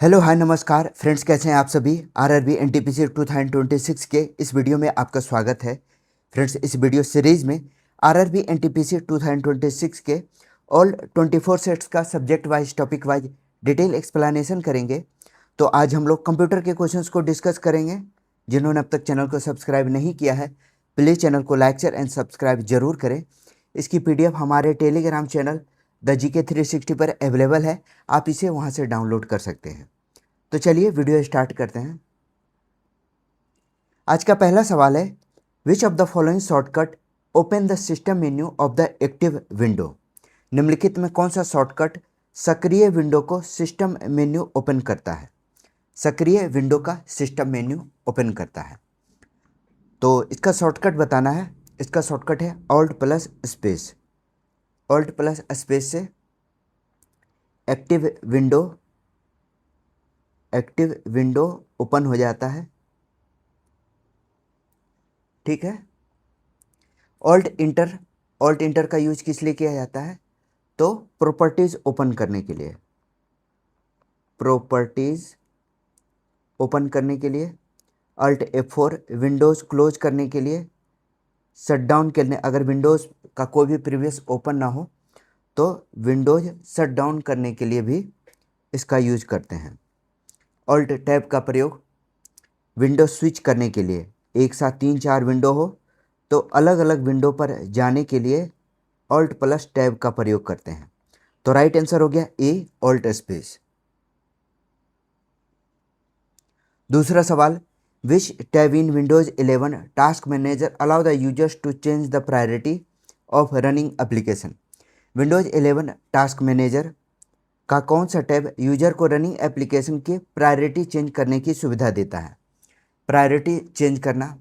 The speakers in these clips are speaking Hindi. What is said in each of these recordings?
हेलो हाय नमस्कार फ्रेंड्स, कैसे हैं आप सभी। आरआरबी एनटीपीसी 2026 के इस वीडियो में आपका स्वागत है। फ्रेंड्स, इस वीडियो सीरीज में आरआरबी एनटीपीसी 2026 के ऑल 24 सेट्स का subject wise topic wise detail explanation करेंगे। तो आज हम लोग कंप्यूटर के क्वेश्चंस को डिस्कस करेंगे। जिन्होंने अब तक चैनल को सब्सक्राइब नहीं किया है, प्लीज़ चैनल को लाइक शेयर एंड सब्सक्राइब जरूर करें। इसकी पीडीएफ हमारे टेलीग्राम चैनल द जीके 360 पर अवेलेबल है, आप इसे वहाँ से डाउनलोड कर सकते हैं। तो चलिए वीडियो स्टार्ट करते हैं। आज का पहला सवाल है, which of the following shortcut open the system menu of the active window. निम्नलिखित में कौन सा शॉर्टकट सक्रिय विंडो को सिस्टम मेन्यू ओपन करता है। सक्रिय विंडो का सिस्टम मेन्यू ओपन करता है। तो इसका शॉर्टकट बताना है। इसका शॉर्टकट है alt plus space. Alt plus space से एक्टिव विंडो ओपन हो जाता है। ठीक है। ऑल्ट इंटर का यूज किस लिए किया जाता है? तो प्रॉपर्टीज ओपन करने के लिए। प्रॉपर्टीज ओपन करने के लिए। अल्ट F4 विंडोज़ क्लोज करने के लिए। शटडाउन के लिए, अगर विंडोज़ का कोई भी प्रीवियस ओपन ना हो तो विंडोज़ शट डाउन करने के लिए भी इसका यूज करते हैं। ऑल्ट टैब का प्रयोग विंडो स्विच करने के लिए, एक साथ 3-4 विंडो हो तो अलग अलग विंडो पर जाने के लिए ऑल्ट प्लस टैब का प्रयोग करते हैं। तो राइट आंसर हो गया ए, ऑल्ट स्पेस। दूसरा सवाल, which tab in Windows 11 task manager allow the users to change the priority of running application. Windows 11 task manager का कौन सा टैब यूजर को रनिंग एप्लीकेशन की प्रायोरिटी चेंज करने की सुविधा देता है? प्रायोरिटी चेंज करना,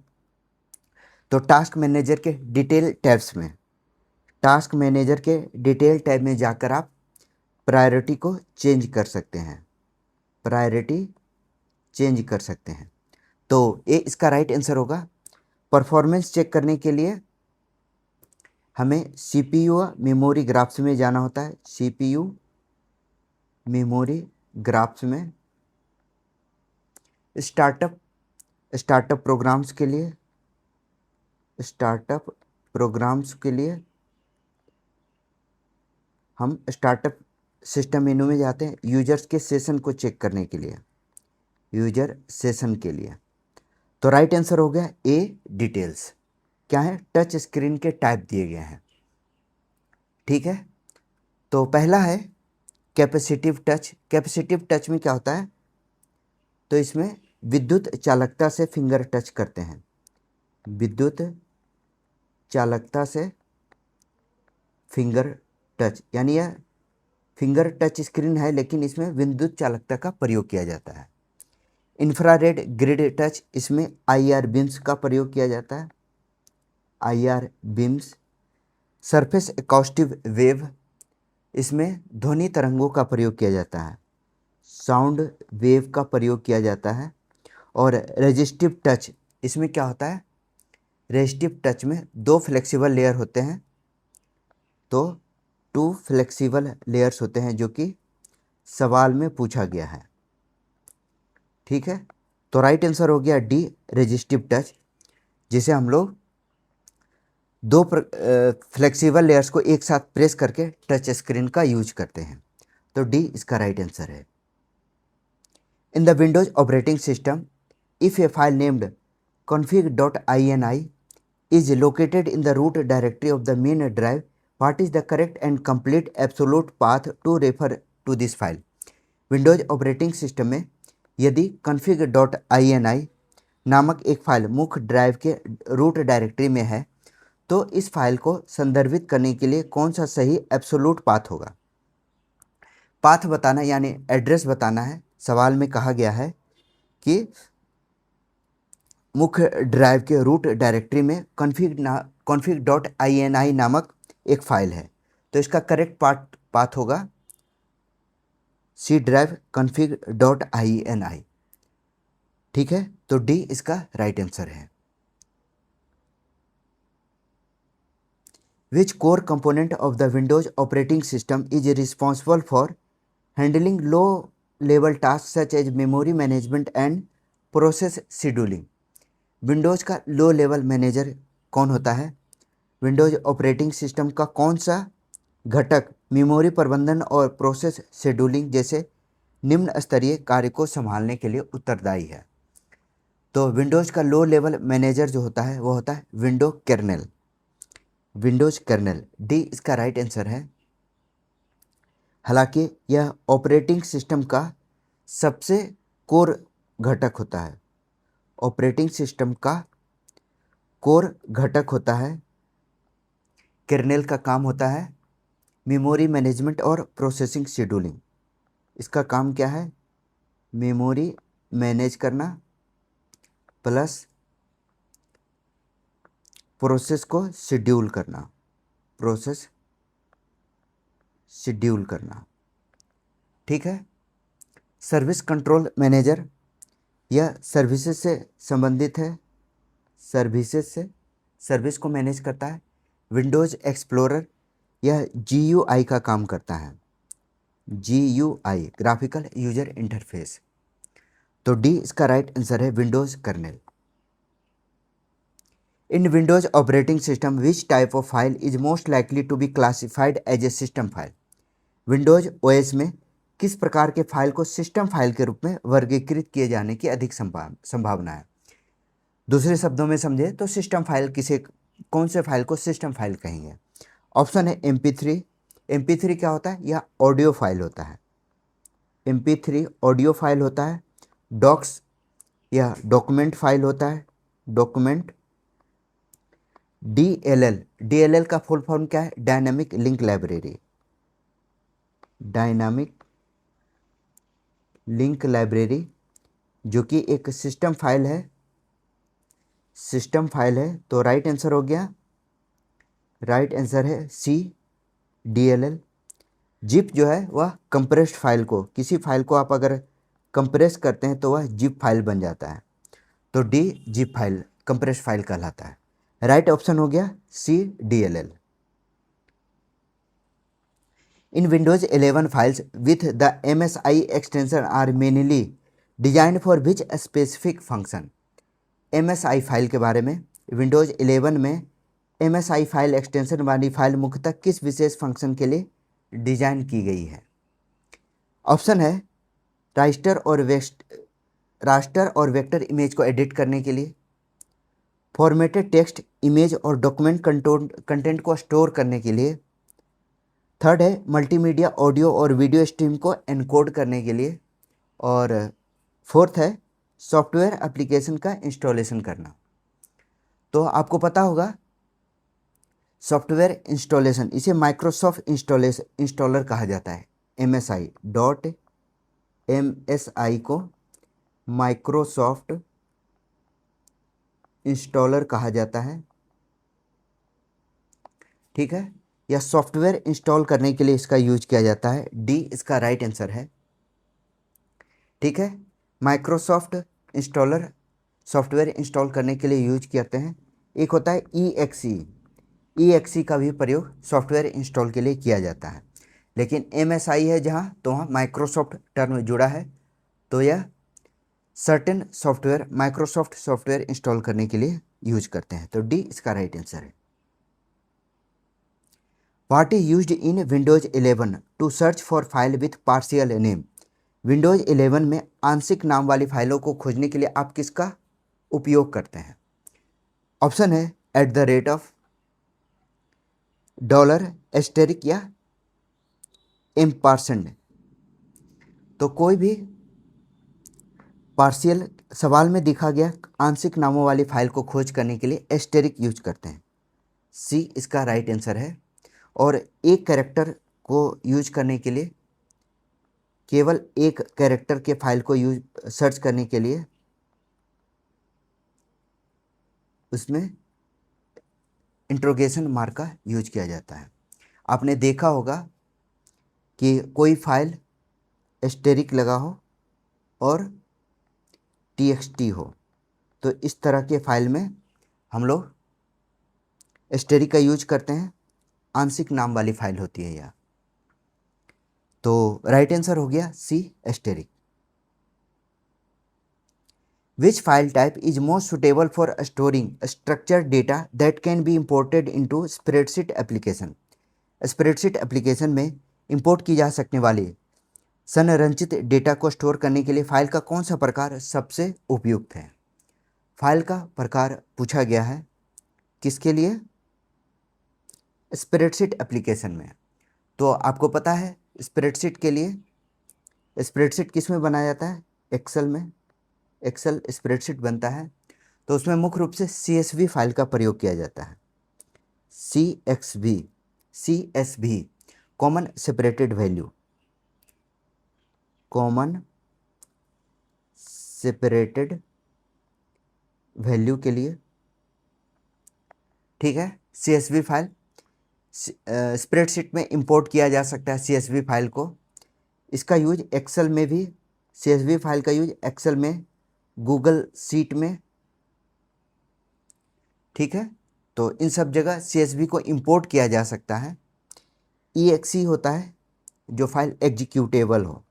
तो टास्क मैनेजर के डिटेल टैब्स में, टास्क मैनेजर के डिटेल टैब में जाकर आप प्रायोरिटी को चेंज कर सकते हैं। प्रायोरिटी चेंज कर सकते हैं। तो ये इसका राइट आंसर होगा। परफॉर्मेंस चेक करने के लिए हमें सीपीयू मेमोरी ग्राफ्स में जाना होता है। सीपीयू मेमोरी ग्राफ्स में स्टार्टअप प्रोग्राम्स के लिए, स्टार्टअप प्रोग्राम्स के लिए हम स्टार्टअप सिस्टम मेनू में जाते हैं यूजर्स के सेशन को चेक करने के लिए, यूजर सेशन के लिए। तो राइट आंसर हो गया ए, डिटेल्स। क्या है? टच स्क्रीन के टाइप दिए गए हैं। ठीक है। तो पहला है कैपेसिटिव टच। कैपेसिटिव टच में क्या होता है? तो इसमें विद्युत चालकता से फिंगर टच करते हैं। विद्युत चालकता से फिंगर टच, यानी यह फिंगर टच स्क्रीन है लेकिन इसमें विद्युत चालकता का प्रयोग किया जाता है। इंफ्रारेड ग्रिड टच, इसमें आईआर बीम्स का प्रयोग किया जाता है। IR beams. सरफेस एकॉस्टिव वेव, इसमें ध्वनि तरंगों का प्रयोग किया जाता है। साउंड वेव का प्रयोग किया जाता है। और रेजिस्टिव टच, इसमें क्या होता है? रेजिस्टिव टच में 2 फ्लेक्सिबल लेयर होते हैं। तो 2 फ्लेक्सिबल लेयर्स होते हैं जो कि सवाल में पूछा गया है। ठीक है। तो राइट आंसर हो गया डी, रेजिस्टिव टच, जिसे हम लोग 2 फ्लेक्सिबल लेयर्स को एक साथ प्रेस करके टच स्क्रीन का यूज करते हैं। तो डी इसका राइट आंसर है। In the Windows operating system, if A file named config.ini is located in the root directory of the main drive, what is the correct and complete absolute path to refer to this file? Windows operating system में यदि config.ini नामक एक फाइल मुख्य ड्राइव के रूट डायरेक्टरी में है तो इस फाइल को संदर्भित करने के लिए कौन सा सही एब्सोल्यूट पाथ होगा? पाथ बताना यानी एड्रेस बताना है। सवाल में कहा गया है कि मुख्य ड्राइव के रूट डायरेक्टरी में config.ini नामक एक फाइल है, तो इसका करेक्ट पाथ होगा सी ड्राइव config.ini। ठीक है। तो डी इसका राइट आंसर है। Which core component of the Windows operating system is responsible for handling low level task such as memory management and process scheduling. Windows का लो लेवल मैनेजर कौन होता है? विंडोज़ ऑपरेटिंग सिस्टम का कौन सा घटक मेमोरी प्रबंधन और प्रोसेस शेड्यूलिंग जैसे निम्न स्तरीय कार्य को संभालने के लिए उत्तरदायी है? तो विंडोज़ का लो लेवल मैनेजर जो होता है वो होता है window kernel. Windows kernel, D इसका राइट आंसर है। हालांकि यह ऑपरेटिंग सिस्टम का सबसे कोर घटक होता है। ऑपरेटिंग सिस्टम का कोर घटक होता है। कर्नेल का काम होता है मेमोरी मैनेजमेंट और प्रोसेसिंग शेड्यूलिंग। इसका काम क्या है? मेमोरी मैनेज करना प्लस प्रोसेस को शेड्यूल करना। प्रोसेस शेड्यूल करना, ठीक है। सर्विस कंट्रोल मैनेजर, यह सर्विसेज से संबंधित है। सर्विसेज से सर्विस को मैनेज करता है। विंडोज़ एक्सप्लोरर, यह GUI का काम करता है। GUI, graphical user interface. तो डी इसका राइट आंसर है Windows kernel. In Windows operating system which type of file is most likely to be classified as a system file. Windows OS में किस प्रकार के फाइल को सिस्टम फाइल के रूप में वर्गीकृत किए जाने की अधिक संभावना है? दूसरे शब्दों में समझे तो सिस्टम फाइल कौन से फाइल को सिस्टम फाइल कहेंगे? ऑप्शन है MP3। MP3 क्या होता है? यह ऑडियो फाइल होता है। MP3 ऑडियो फाइल होता है। डॉक्स, यह डॉक्यूमेंट फाइल होता है। डॉक्यूमेंट। DLL का फुल फॉर्म क्या है? Dynamic link library. Dynamic link library, जो कि एक सिस्टम फाइल है। सिस्टम फाइल है, तो राइट आंसर हो गया। राइट आंसर है C, DLL। जिप जो है वह कंप्रेस्ड फाइल को, किसी फाइल को आप अगर कंप्रेस करते हैं तो वह जिप फाइल बन जाता है। तो D zip file, compressed file कहलाता है। राइट ऑप्शन हो गया C, DLL। In Windows 11 files with the MSI extension are mainly design for which specific function. MSI file के बारे में, विंडोज 11 में MSI फाइल एक्सटेंशन वाली फाइल मुख्यतः किस विशेष फंक्शन के लिए डिजाइन की गई है? ऑप्शन है रास्टर और वेक्टर इमेज को एडिट करने के लिए, फॉर्मेटेड टेक्स्ट, इमेज और डॉक्यूमेंट कंटेंट को स्टोर करने के लिए, थर्ड है मल्टीमीडिया ऑडियो और वीडियो स्ट्रीम को एनकोड करने के लिए, और फोर्थ है सॉफ्टवेयर एप्लीकेशन का इंस्टॉलेशन करना। तो आपको पता होगा सॉफ्टवेयर इंस्टॉलेशन, इसे माइक्रोसॉफ्ट इंस्टॉलर कहा जाता है। MSI को माइक्रोसॉफ्ट इंस्टॉलर कहा जाता है, ठीक है। या सॉफ्टवेयर इंस्टॉल करने के लिए इसका यूज किया जाता है। डी इसका राइट आंसर है, ठीक है। माइक्रोसॉफ्ट इंस्टॉलर सॉफ्टवेयर इंस्टॉल करने के लिए यूज करते हैं। एक होता है EXE का भी प्रयोग सॉफ्टवेयर इंस्टॉल के लिए किया जाता है। लेकिन MSI है जहाँ, तो वहाँ माइक्रोसॉफ्ट टर्म जुड़ा है, तो यह certain software Microsoft software install करने के लिए यूज करते हैं। तो डी इसका राइट आंसर है। What is used in Windows 11 to search for file with partial name. Windows 11 में आंशिक नाम वाली फाइलों को खोजने के लिए आप किसका उपयोग करते हैं? ऑप्शन है $, या एम्परसेंड। तो कोई भी पार्शियल सवाल में दिखा गया आंशिक नामों वाली फाइल को खोज करने के लिए एस्टेरिक यूज करते हैं। C इसका राइट आंसर है। और एक कैरेक्टर को यूज करने के लिए, केवल एक कैरेक्टर के फाइल को सर्च करने के लिए उसमें इंट्रोगेशन मार्क का यूज किया जाता है। आपने देखा होगा कि कोई फाइल एस्टेरिक लगा हो और TXT हो, तो इस तरह के फाइल में हम लोग एस्टेरिक का यूज करते हैं। आंशिक नाम वाली फाइल होती है यह। तो राइट आंसर हो गया C, asterisk. Which file type is most suitable for storing structured data that can be imported into spreadsheet application? Spreadsheet application में इंपोर्ट की जा सकने वाली संरचित डेटा को स्टोर करने के लिए फाइल का कौन सा प्रकार सबसे उपयुक्त है? फाइल का प्रकार पूछा गया है किसके लिए? स्प्रेडशीट एप्लीकेशन में। तो आपको पता है स्प्रेडशीट के लिए स्प्रेडशीट किस में बनाया जाता है? एक्सेल में। एक्सेल स्प्रेडशीट बनता है तो उसमें मुख्य रूप से CSV फाइल का प्रयोग किया जाता है। CSV common separated value, common separated value के लिए, ठीक है। CSV फाइल स्प्रेडशीट में इंपोर्ट किया जा सकता है CSV फाइल को। इसका यूज एक्सेल में भी, CSV फाइल का यूज एक्सेल में, गूगल शीट में, ठीक है। तो इन सब जगह CSV को इंपोर्ट किया जा सकता है। EXE होता है जो फाइल एग्जीक्यूटेबल हो।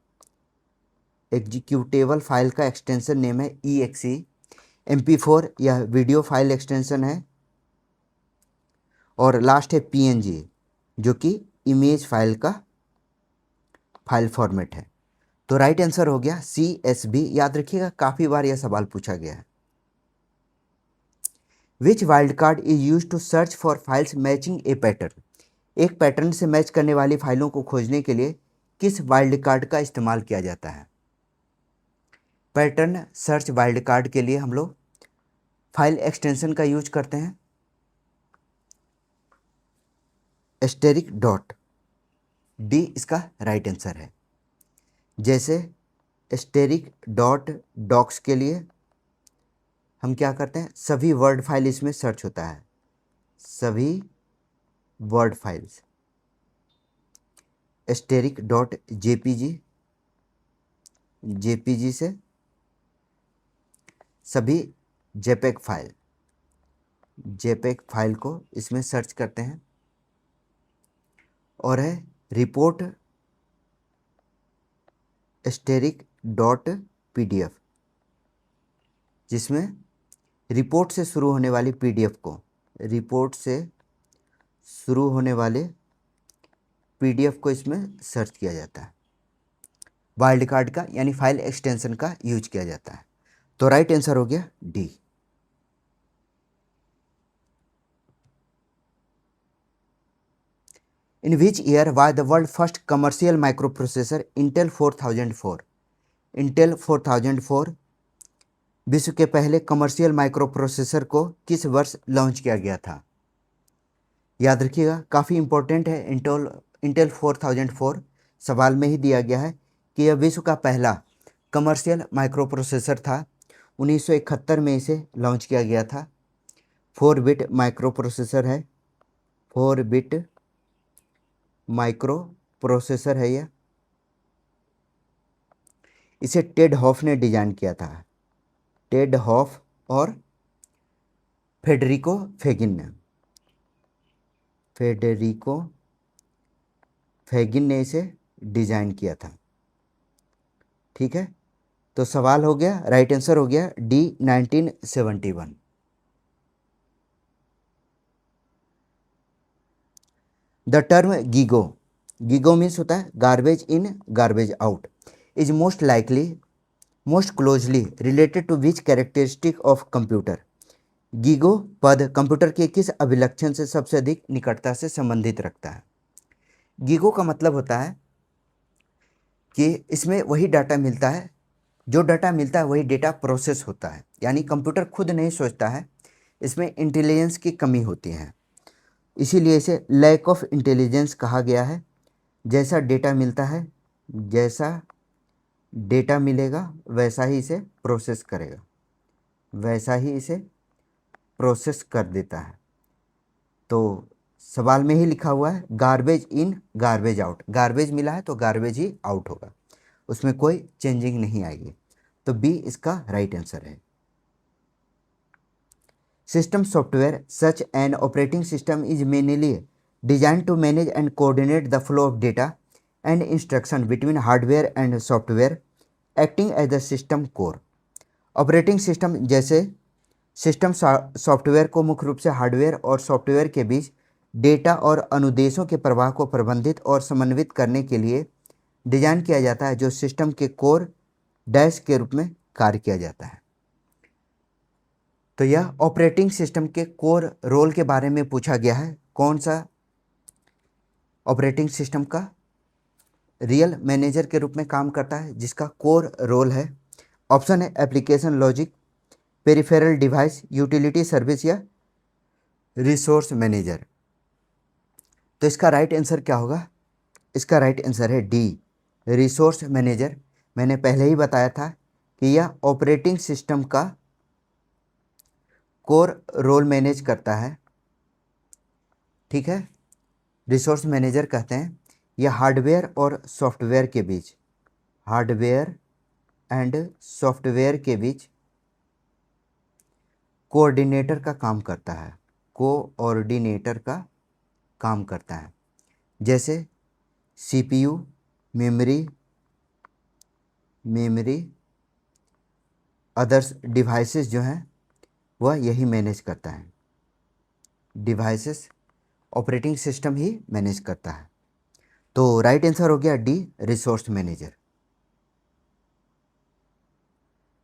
एग्जीक्यूटेबल फाइल का एक्सटेंशन नेम है EXE। MP4 यह वीडियो फाइल एक्सटेंशन है। और लास्ट है PNG जो कि इमेज फाइल का फाइल फॉर्मेट है। तो राइट आंसर हो गया CSV। याद रखिएगा काफ़ी बार यह सवाल पूछा गया है। Which wild card is use to search for files matching a pattern? एक पैटर्न से मैच करने वाली फाइलों को खोजने के लिए किस वाइल्ड कार्ड का इस्तेमाल किया जाता है? पैटर्न सर्च वाइल्ड कार्ड के लिए हम लोग फाइल एक्सटेंशन का यूज करते हैं एस्टेरिक डॉट। डी इसका राइट आंसर है। जैसे एस्टेरिक डॉट डॉक्स के लिए हम क्या करते हैं, सभी वर्ड फाइल इसमें सर्च होता है, सभी word files. Asterisk dot JPG से सभी जेपेग फाइल को इसमें सर्च करते हैं। और है रिपोर्ट एस्टेरिक डॉट PDF जिसमें रिपोर्ट से शुरू होने वाली PDF को, रिपोर्ट से शुरू होने वाले PDF को इसमें सर्च किया जाता है। वाइल्ड कार्ड का यानी फाइल एक्सटेंशन का यूज किया जाता है। तो राइट आंसर हो गया D। In which year was the world first commercial microprocessor Intel 4004? Intel 4004 विश्व के पहले कमर्शियल माइक्रोप्रोसेसर को किस वर्ष लॉन्च किया गया था? याद रखिएगा काफ़ी इंपॉर्टेंट है। इंटेल 4004 सवाल में ही दिया गया है कि यह विश्व का पहला कमर्शियल माइक्रोप्रोसेसर था। 1971 में इसे लॉन्च किया गया था। 4 बिट माइक्रोप्रोसेसर है, 4 बिट माइक्रोप्रोसेसर है यह। इसे टेड हॉफ ने डिजाइन किया था, टेड हॉफ और फेडरिको फेगिन ने इसे डिजाइन किया था, ठीक है। तो सवाल हो गया, राइट आंसर हो गया D 1971। The term GIGO means होता है garbage in garbage out, is most closely related to which characteristic of computer? GIGO पद कंप्यूटर के किस अभिलक्षण से सबसे अधिक निकटता से संबंधित रखता है? गीगो का मतलब होता है कि इसमें वही डाटा मिलता है, जो डाटा मिलता है वही डेटा प्रोसेस होता है, यानी कंप्यूटर खुद नहीं सोचता है, इसमें इंटेलिजेंस की कमी होती है, इसीलिए इसे लैक ऑफ इंटेलिजेंस कहा गया है। जैसा डेटा मिलता है, जैसा डेटा मिलेगा वैसा ही इसे प्रोसेस करेगा, वैसा ही इसे प्रोसेस कर देता है। तो सवाल में ही लिखा हुआ है garbage in garbage out, garbage मिला है तो गार्बेज ही आउट होगा, उसमें कोई चेंजिंग नहीं आएगी। तो B इसका राइट आंसर है। System software such an operating system is mainly design to manage and coordinate the flow of data and instruction between hardware and software acting as the system core. Operating system जैसे सिस्टम सॉफ्टवेयर को मुख्य रूप से हार्डवेयर और सॉफ्टवेयर के बीच डेटा और अनुदेशों के प्रवाह को प्रबंधित और समन्वित करने के लिए डिजाइन किया जाता है, जो सिस्टम के कोर डैश के रूप में कार्य किया जाता है। तो यह ऑपरेटिंग सिस्टम के कोर रोल के बारे में पूछा गया है। कौन सा ऑपरेटिंग सिस्टम का रियल मैनेजर के रूप में काम करता है, जिसका कोर रोल है? ऑप्शन है application logic, peripheral device, utility service या रिसोर्स मैनेजर। तो इसका राइट आंसर क्या होगा? इसका राइट आंसर है डी, रिसोर्स मैनेजर। मैंने पहले ही बताया था कि यह ऑपरेटिंग सिस्टम का कोर रोल मैनेज करता है। ठीक है, रिसोर्स मैनेजर कहते हैं यह हार्डवेयर और सॉफ्टवेयर के बीच, हार्डवेयर एंड सॉफ्टवेयर के बीच कोऑर्डिनेटर का काम करता है, कोऑर्डिनेटर का काम करता है। जैसे सीपीयू, मेमोरी, अदर्स डिवाइसेस जो हैं वह यही मैनेज करता है। डिवाइसेस ऑपरेटिंग सिस्टम ही मैनेज करता है। तो राइट आंसर हो गया D, resource manager.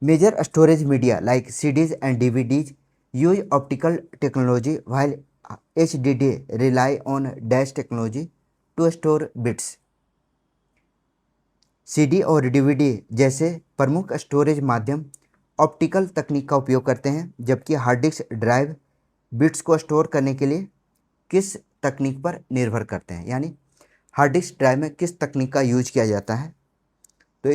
Major storage media like CDs and DVDs use optical technology while HDD rely on dash technology to store bits। CD और DVD जैसे प्रमुख स्टोरेज माध्यम ऑप्टिकल तकनीक का उपयोग करते हैं, जबकि हार्ड डिस्क ड्राइव बिट्स को स्टोर करने के लिए किस तकनीक पर निर्भर करते हैं, यानी हार्ड डिस्क ड्राइव में किस तकनीक का यूज किया जाता है? तो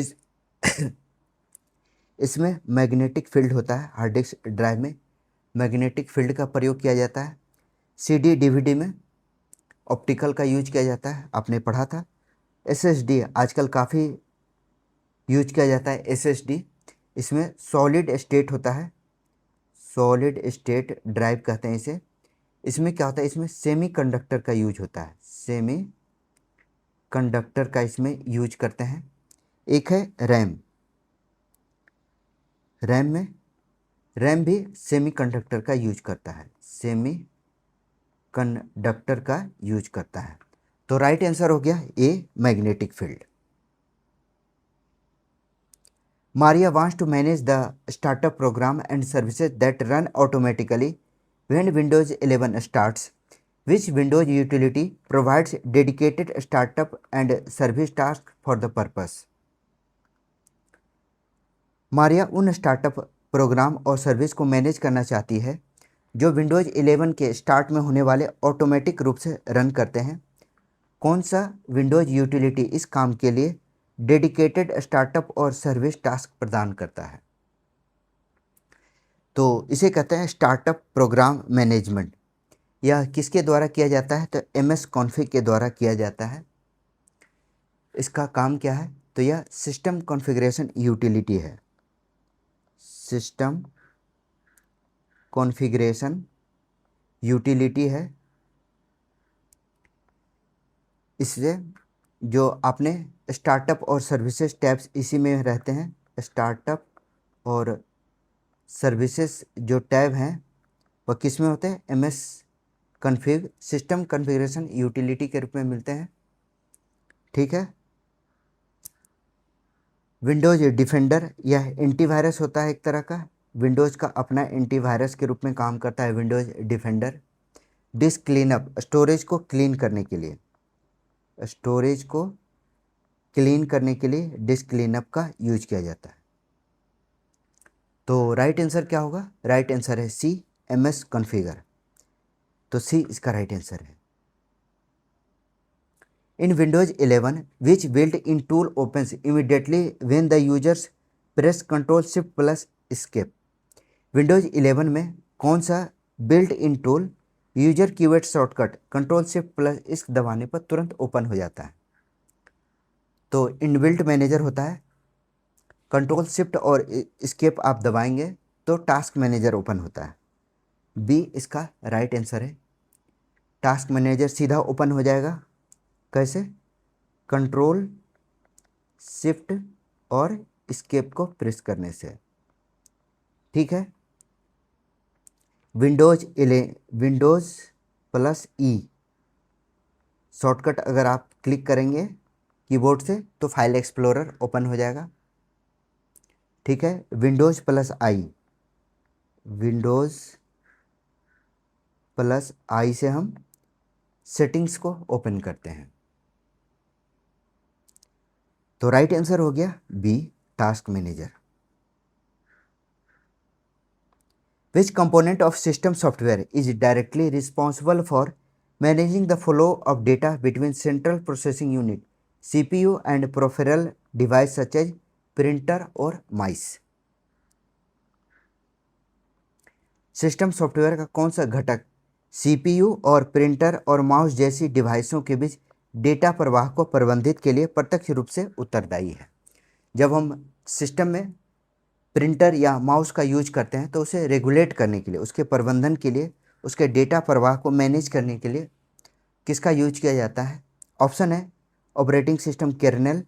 इसमें मैग्नेटिक फील्ड होता है। हार्ड डिस्क ड्राइव में मैग्नेटिक फील्ड का प्रयोग किया जाता है। CD DVD में ऑप्टिकल का यूज किया जाता है, आपने पढ़ा था। SSD आजकल काफ़ी यूज किया जाता है। SSD इसमें सॉलिड स्टेट होता है, सॉलिड स्टेट ड्राइव कहते हैं इसे। इसमें क्या होता है, इसमें सेमी कंडक्टर का यूज होता है, सेमी कंडक्टर का इसमें यूज करते हैं। एक है रैम, रैम भी सेमी कंडक्टर का यूज करता है, सेमी कंडक्टर का यूज करता है। तो राइट आंसर हो गया A, magnetic field. Maria wants to manage the startup program and services that run automatically when Windows 11 starts. Which Windows utility provides dedicated startup and service tasks for the purpose? Maria उन स्टार्टअप प्रोग्राम और सर्विस को मैनेज करना चाहती है जो विंडोज़ 11 के स्टार्ट में होने वाले ऑटोमेटिक रूप से रन करते हैं। कौन सा विंडोज़ यूटिलिटी इस काम के लिए डेडिकेटेड स्टार्टअप और सर्विस टास्क प्रदान करता है? तो इसे कहते हैं स्टार्टअप प्रोग्राम मैनेजमेंट। यह किसके द्वारा किया जाता है? तो MS कॉन्फ़िग के द्वारा किया जाता है। इसका काम क्या है? तो यह सिस्टम कॉन्फ़िगरेशन यूटिलिटी है, सिस्टम कॉन्फ़िगरेशन यूटिलिटी है। इससे जो आपने स्टार्टअप और सर्विसेज टैब्स इसी में रहते हैं, स्टार्टअप और सर्विसेज जो टैब हैं वह किस में होते हैं? MS config, system configuration utility के रूप में मिलते हैं। ठीक है। विंडोज़ डिफेंडर, यह एंटीवायरस होता है एक तरह का, विंडोज़ का अपना एंटीवायरस के रूप में काम करता है Windows defender. Disc cleanup, storage को क्लीन करने के लिए, स्टोरेज को क्लीन करने के लिए डिस्क क्लीनअप का यूज किया जाता है। तो राइट आंसर क्या होगा? राइट आंसर है सी, MS कॉन्फ़िगर। तो सी इसका राइट आंसर है। In Windows 11, which built-in tool opens immediately when the users press Ctrl Shift plus Escape? Windows 11 में कौन सा built in tool user keyword shortcut Ctrl Shift plus इस्क दबाने पर तुरंत ओपन हो जाता है? तो इनबिल्ट मैनेजर होता है। Ctrl Shift और Escape आप दबाएंगे तो टास्क मैनेजर ओपन होता है। बी इसका राइट आंसर है। टास्क मैनेजर सीधा ओपन हो जाएगा। कैसे? Ctrl Shift और Escape को प्रेस करने से। ठीक है। विंडोज़ प्लस ई शॉर्टकट अगर आप क्लिक करेंगे कीबोर्ड से तो फाइल एक्सप्लोरर ओपन हो जाएगा। ठीक है। विंडोज़ प्लस आई से हम सेटिंग्स को ओपन करते हैं। तो राइट आंसर हो गया B, task manager. Which component of system software is directly responsible for managing the flow of data between central processing unit CPU and peripheral device such as printer और माइस? सिस्टम सॉफ्टवेयर का कौन सा घटक CPU और प्रिंटर और माउस जैसी डिवाइसों के बीच डेटा प्रवाह को प्रबंधित के लिए प्रत्यक्ष रूप से उत्तरदायी है? जब हम सिस्टम में प्रिंटर या माउस का यूज करते हैं तो उसे रेगुलेट करने के लिए, उसके प्रबंधन के लिए, उसके डेटा प्रवाह को मैनेज करने के लिए किसका यूज किया जाता है? ऑप्शन है operating system kernel,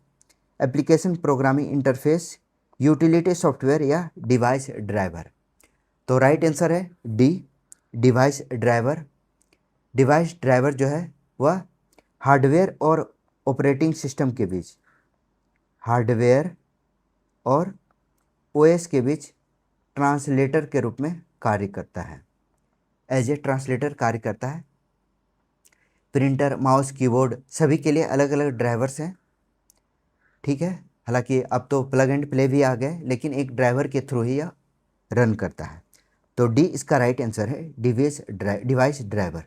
application programming interface, utility software या डिवाइस ड्राइवर। तो राइट आंसर है D, device driver. Device driver जो है वह हार्डवेयर और ऑपरेटिंग सिस्टम के बीच, हार्डवेयर और ओएस के बीच ट्रांसलेटर के रूप में कार्य करता है, एज ए ट्रांसलेटर कार्य करता है। प्रिंटर, माउस, कीबोर्ड सभी के लिए अलग अलग ड्राइवर्स हैं। ठीक है। हालांकि अब तो प्लग एंड प्ले भी आ गए, लेकिन एक ड्राइवर के थ्रू ही यह रन करता है। तो डी इसका राइट आंसर है, device driver.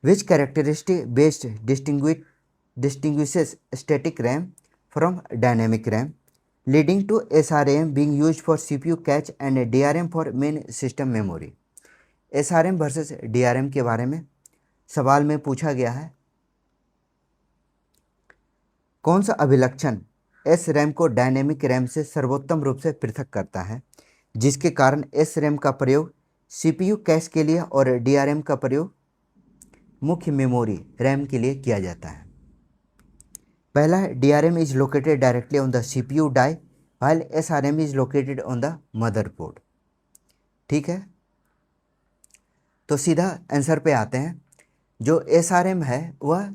Which characteristic based distinguishes static RAM from dynamic RAM leading to SRAM being used for CPU cache and DRM for main system memory? SRAM versus DRM के बारे में सवाल में पूछा गया है। कौन सा अभिलक्षण SRAM को डायनेमिक रैम से सर्वोत्तम रूप से पृथक करता है, जिसके कारण SRAM का प्रयोग CPU कैश के लिए और DRM का प्रयोग मुख्य मेमोरी रैम के लिए किया जाता है? पहला है DRM is located directly on the CPU die while SRAM is located on the motherboard। ठीक है। तो सीधा आंसर पे आते हैं। जो SRAM है वह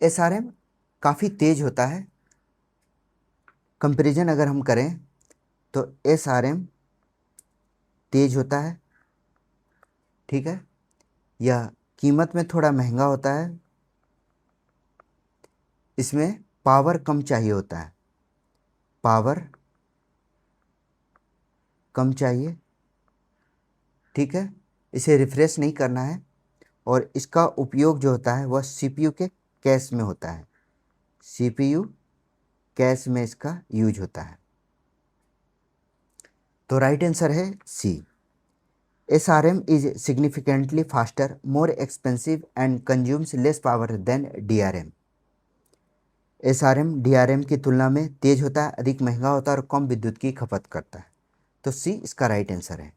SRAM काफ़ी तेज होता है। कंपैरिजन अगर हम करें तो SRAM तेज होता है। ठीक है। यह कीमत में थोड़ा महंगा होता है। इसमें पावर कम चाहिए होता है, पावर कम चाहिए। ठीक है। इसे रिफ्रेश नहीं करना है और इसका उपयोग जो होता है वह CPU के कैश में होता है, CPU कैश में इसका यूज होता है। तो राइट आंसर है सी। SRAM is significantly faster, more expensive and consumes less power than DRM। SRAM DRM की तुलना में तेज होता है, अधिक महंगा होता है और कम विद्युत की खपत करता है। तो सी इसका राइट आंसर है।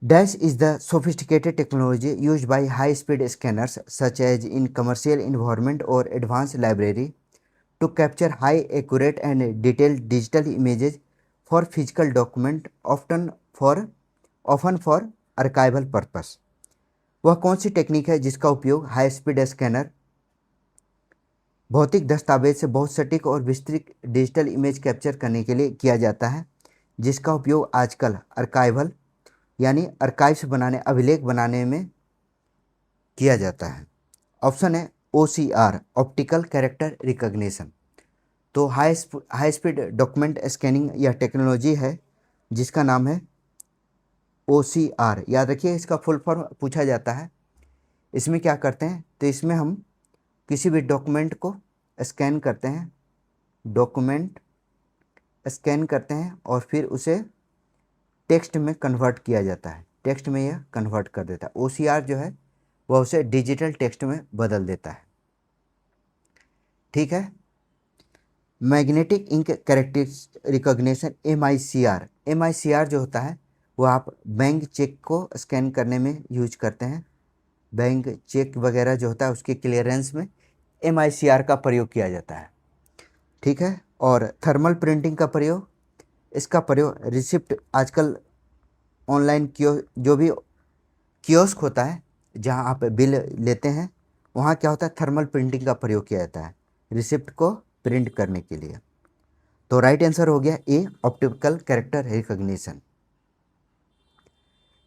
Dash is the sophisticated technology used by high-speed scanners such as in commercial environment or advanced library to capture high accurate and detailed digital images for physical document, often for archival purpose। वह कौन सी टेक्निक है जिसका उपयोग हाई स्पीड स्कैनर भौतिक दस्तावेज से बहुत सटीक और विस्तृत डिजिटल इमेज कैप्चर करने के लिए किया जाता है, जिसका उपयोग आजकल आर्काइवल यानी आर्काइव्स बनाने, अभिलेख बनाने में किया जाता है? ऑप्शन है OCR, ऑप्टिकल कैरेक्टर रिकॉग्निशन। तो हाई स्पीड डॉक्यूमेंट स्कैनिंग यह टेक्नोलॉजी है जिसका नाम है OCR। याद रखिए, इसका फुल फॉर्म पूछा जाता है। इसमें क्या करते हैं, तो इसमें हम किसी भी डॉक्यूमेंट को स्कैन करते हैं, डॉक्यूमेंट स्कैन करते हैं और फिर उसे टेक्स्ट में कन्वर्ट किया जाता है, टेक्स्ट में यह कन्वर्ट कर देता है। OCR जो है वह उसे डिजिटल टेक्स्ट में बदल देता है। ठीक है। Magnetic ink character recognition MICR जो होता है वो आप बैंक चेक को स्कैन करने में यूज करते हैं। बैंक चेक वगैरह जो होता है उसके क्लियरेंस में MICR का प्रयोग किया जाता है। ठीक है। और थर्मल प्रिंटिंग का प्रयोग, इसका प्रयोग रिसिप्ट आजकल ऑनलाइन जो भी कियोस्क होता है जहां आप बिल लेते हैं, वहां क्या होता है, थर्मल प्रिंटिंग का प्रयोग किया जाता है रिसिप्ट को प्रिंट करने के लिए। तो राइट आंसर हो गया A, optical character recognition.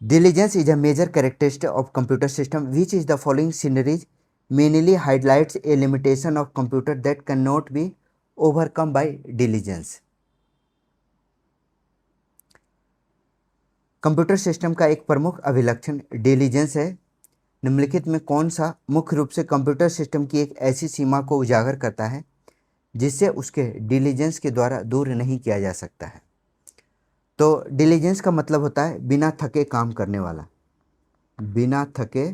Diligence is a major characteristic of computer system. Which is the following scenarios mainly highlights a limitation of computer that cannot be overcome by diligence? Computer system का एक प्रमुख अभिलक्षण डिलीजेंस है। निम्नलिखित में कौन सा मुख्य रूप से कंप्यूटर सिस्टम की एक ऐसी सीमा को उजागर करता है जिससे उसके डिलीजेंस के द्वारा दूर नहीं किया जा सकता है? तो डिलीजेंस का मतलब होता है बिना थके काम करने वाला, बिना थके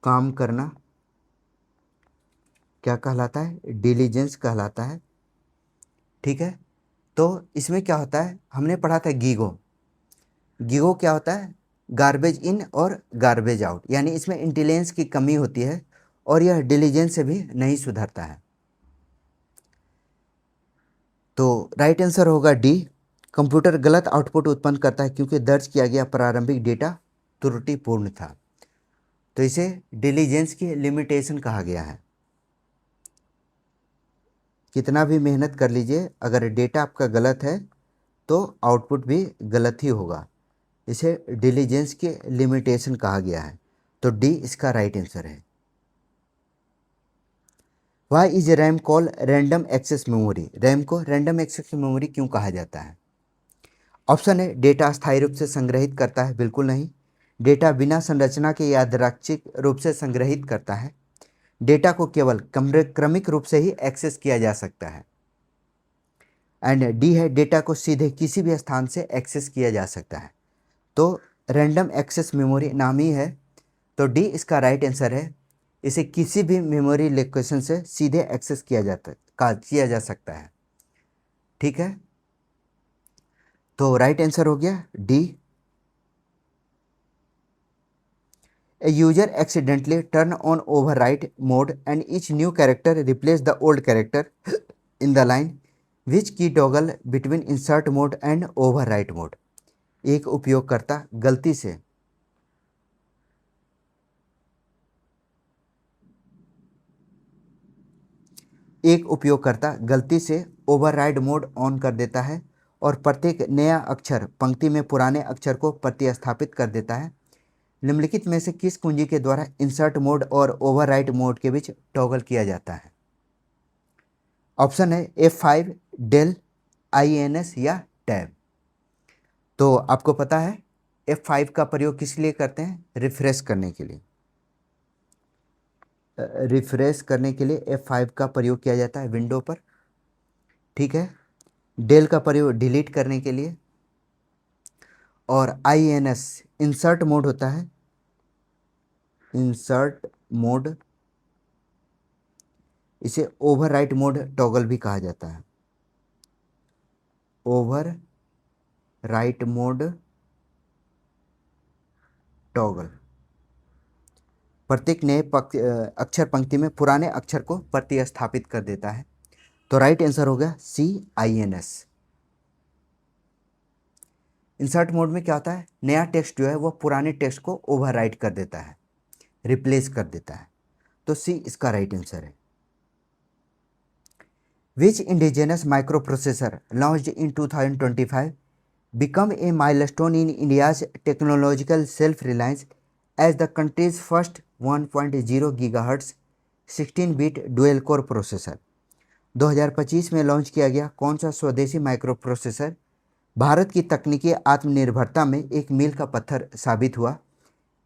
काम करना क्या कहलाता है? डिलीजेंस कहलाता है। ठीक है, तो इसमें क्या होता है, हमने पढ़ा था गीगो। गीगो क्या होता है? गार्बेज इन और गार्बेज आउट, यानी इसमें इंटेलिजेंस की कमी होती है और यह डिलीजेंस से भी नहीं सुधरता है। तो राइट आंसर होगा डी, कंप्यूटर गलत आउटपुट उत्पन्न करता है क्योंकि दर्ज किया गया प्रारंभिक डेटा त्रुटिपूर्ण था। तो इसे डिलीजेंस की लिमिटेशन कहा गया है। कितना भी मेहनत कर लीजिए, अगर डेटा आपका गलत है तो आउटपुट भी गलत ही होगा। इसे डिलीजेंस की लिमिटेशन कहा गया है। तो डी इसका राइट आंसर है। Why is RAM call random access memory? RAM को रैंडम एक्सेस मेमोरी क्यों कहा जाता है? ऑप्शन है डेटा अस्थायी रूप से संग्रहित करता है, बिल्कुल नहीं। डेटा बिना संरचना के यादृच्छिक रूप से संग्रहित करता है। डेटा को केवल क्रमिक रूप से ही एक्सेस किया जा सकता है। एंड डी है डेटा को सीधे किसी भी स्थान से एक्सेस किया जा सकता है। तो रैंडम एक्सेस मेमोरी नाम ही है, तो डी इसका राइट आंसर है। इसे किसी भी मेमोरी लोकेशन से सीधे एक्सेस किया जा सकता है। ठीक है, तो राइट आंसर हो गया D. A user accidentally turn on override mode and each new character replace the old character in the line. Which key toggle between insert mode and override mode? एक उपयोगकर्ता गलती से ओवरराइड मोड ऑन कर देता है और प्रत्येक नया अक्षर पंक्ति में पुराने अक्षर को प्रतिस्थापित कर देता है। निम्नलिखित में से किस कुंजी के द्वारा इंसर्ट मोड और ओवरराइड मोड के बीच टॉगल किया जाता है? ऑप्शन है F5, डेल, INS या टैब। तो आपको पता है F5 का प्रयोग किस लिए करते हैं? रिफ्रेश करने के लिए। F5 का प्रयोग किया जाता है विंडो पर। ठीक है, डेल का प्रयोग डिलीट करने के लिए, और INS इंसर्ट मोड होता है। इंसर्ट मोड, इसे ओवरराइट मोड टॉगल भी कहा जाता है। ओवरराइट मोड टॉगल प्रत्येक नए अक्षर पंक्ति में पुराने अक्षर को प्रतिस्थापित कर देता है। तो राइट आंसर हो गया C, INS। इंसर्ट मोड में क्या होता है, नया टेक्स्ट जो है वो पुराने टेक्स्ट को ओवरराइट कर देता है, रिप्लेस कर देता है। तो C इसका राइट आंसर है। Which indigenous microprocessor launched in 2025 become a milestone in India's technological self-reliance as the country's first 1.0 GHz 16-bit dual-core processor? 2025 में लॉन्च किया गया कौन सा स्वदेशी माइक्रो प्रोसेसर भारत की तकनीकी आत्मनिर्भरता में एक मील का पत्थर साबित हुआ,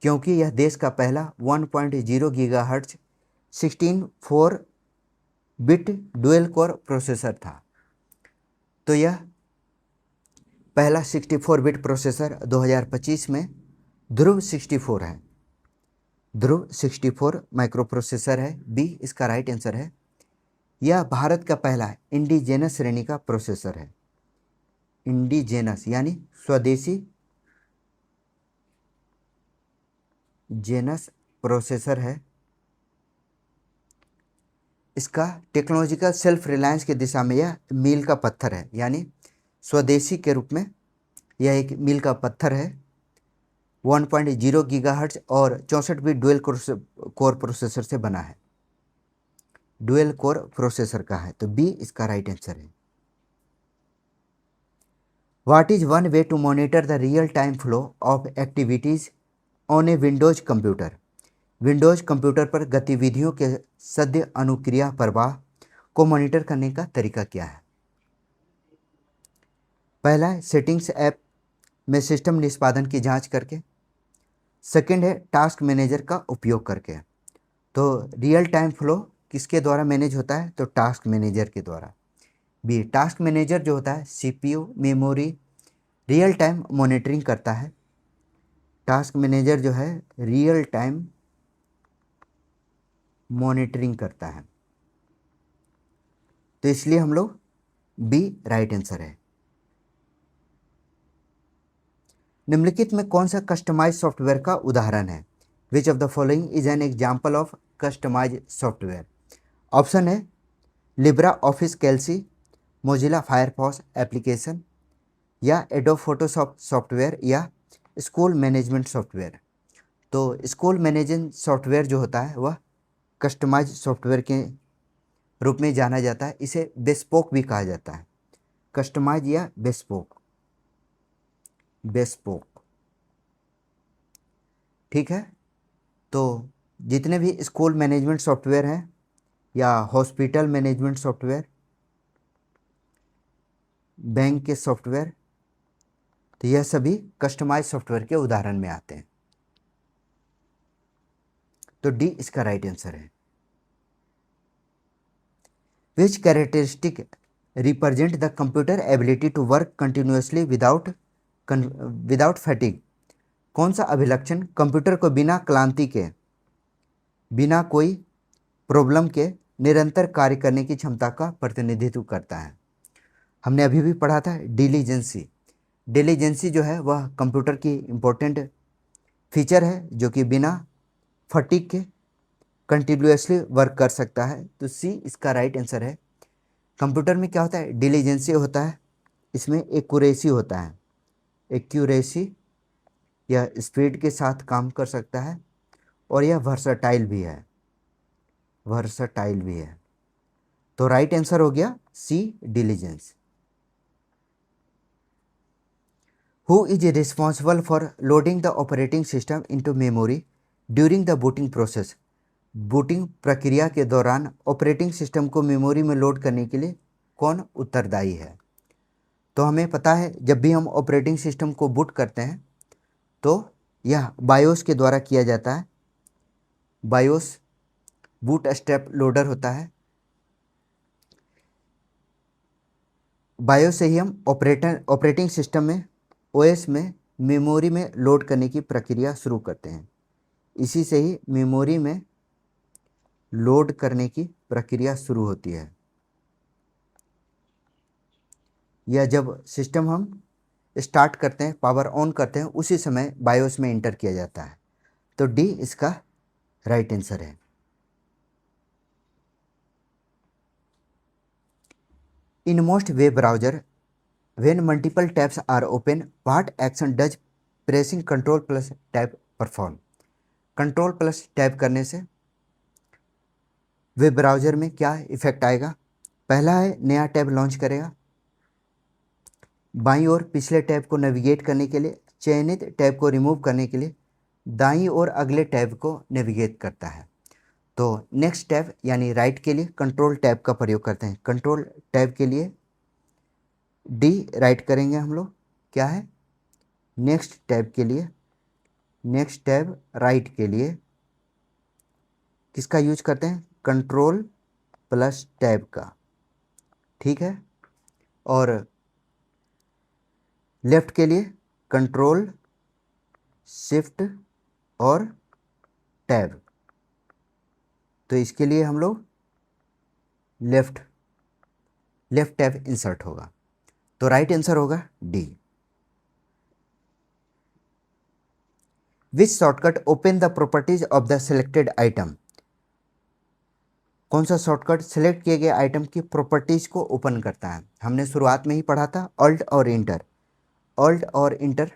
क्योंकि यह देश का पहला 1.0 गीगाहर्ट्ज 16-4-बिट डुअल कोर प्रोसेसर था। तो यह पहला 64-बिट प्रोसेसर 2025 में ध्रुव 64 है। ध्रुव 64 माइक्रो प्रोसेसर है, बी इसका राइट आंसर है। यह भारत का पहला इंडिजेनस श्रेणी का प्रोसेसर है। इंडिजेनस यानी स्वदेशी जेनस प्रोसेसर है। इसका टेक्नोलॉजिकल सेल्फ रिलायंस की दिशा में यह मील का पत्थर है, यानी स्वदेशी के रूप में यह एक मील का पत्थर है। 1.0 गीगाहर्ट्ज और 64 बिट डुअल कोर प्रोसेसर से बना है, डुअल कोर प्रोसेसर का है, तो बी इसका राइट आंसर है। What is one way to monitor the real time flow of activities on a Windows computer? Windows computer पर गतिविधियों के सद्य अनुक्रिया प्रवाह को मॉनिटर करने का तरीका क्या है? पहला है सेटिंग्स ऐप में सिस्टम निष्पादन की जांच करके। सेकंड है टास्क मैनेजर का उपयोग करके। तो रियल टाइम फ्लो किसके द्वारा मैनेज होता है? तो टास्क मैनेजर के द्वारा। बी टास्क मैनेजर जो होता है CPU, memory, real time monitoring करता है। टास्क मैनेजर जो है रियल टाइम मॉनिटरिंग करता है, तो इसलिए हम लोग बी राइट आंसर है। निम्नलिखित में कौन सा कस्टमाइज सॉफ्टवेयर का उदाहरण है? Which of the following is an example of customize software? Option है Libre Office Calc, Mozilla Firefox application, या एडोब फोटोशॉप सॉफ्टवेयर, या स्कूल मैनेजमेंट सॉफ्टवेयर। तो स्कूल मैनेजमेंट सॉफ्टवेयर जो होता है वह कस्टमाइज सॉफ्टवेयर के रूप में जाना जाता है। इसे बेस्पोक भी कहा जाता है, कस्टमाइज या बेस्पोक। बेस्पोक, ठीक है। तो जितने भी स्कूल मैनेजमेंट सॉफ्टवेयर हैं या हॉस्पिटल मैनेजमेंट सॉफ्टवेयर, बैंक के सॉफ्टवेयर, तो यह सभी कस्टमाइज सॉफ्टवेयर के उदाहरण में आते हैं। तो डी इसका राइट आंसर है। Which characteristic represent the computer ability to work continuously without fatigue? कौन सा अभिलक्षण कंप्यूटर को बिना क्लांति के, बिना कोई प्रॉब्लम के निरंतर कार्य करने की क्षमता का प्रतिनिधित्व करता है? हमने अभी भी पढ़ा था डिलीजेंसी। डिलीजेंसी जो है वह कंप्यूटर की इम्पोर्टेंट फीचर है जो कि बिना फटीग के कंटिन्यूसली वर्क कर सकता है। तो सी इसका राइट आंसर है। कंप्यूटर में क्या होता है? डिलीजेंसी होता है, इसमें एक्यूरेसी होता है। एक्यूरेसी, यह स्पीड के साथ काम कर सकता है और यह वर्सटाइल भी है, वर्सटाइल भी है। तो राइट आंसर हो गया C diligence. Who is responsible for loading the operating system into memory during the booting process? Booting प्रक्रिया के दौरान ऑपरेटिंग सिस्टम को मेमोरी में लोड करने के लिए कौन उत्तरदायी है? तो हमें पता है जब भी हम ऑपरेटिंग सिस्टम को बूट करते हैं तो यह बायोस के द्वारा किया जाता है। बायोस बूट स्ट्रैप लोडर होता है। बायोस से ही हम ऑपरेटिंग सिस्टम में, ओएस में मेमोरी में लोड करने की प्रक्रिया शुरू करते हैं। इसी से ही मेमोरी में लोड करने की प्रक्रिया शुरू होती है। यह जब सिस्टम हम स्टार्ट करते हैं, पावर ऑन करते हैं, उसी समय बायोस में इंटर किया जाता है। तो डी इसका राइट आंसर है। In most web browser when multiple tabs are open what action does pressing control plus tab perform? Control plus tab करने से वेब ब्राउजर में क्या इफेक्ट आएगा? पहला है नया टैब लॉन्च करेगा। बाईं ओर पिछले टैब को नेविगेट करने के लिए, चयनित टैब को रिमूव करने के लिए दाईं ओर अगले टैब को नेविगेट करता है। तो नेक्स्ट टैब यानी राइट के लिए कंट्रोल टैब का प्रयोग करते हैं। कंट्रोल टैब के लिए डी राइट करेंगे हम लोग। क्या है? नेक्स्ट टैब के लिए, नेक्स्ट टैब राइट के लिए किसका यूज करते हैं? कंट्रोल प्लस टैब का, ठीक है। और लेफ्ट के लिए कंट्रोल शिफ्ट और टैब। तो इसके लिए हम लोग लेफ्ट टैब इंसर्ट होगा। तो राइट आंसर होगा D. Which shortcut open the properties of the selected item? कौन सा शॉर्टकट सिलेक्ट किए गए आइटम की प्रॉपर्टीज को ओपन करता है? हमने शुरुआत में ही पढ़ा था ऑल्ट और इंटर। ऑल्ट और इंटर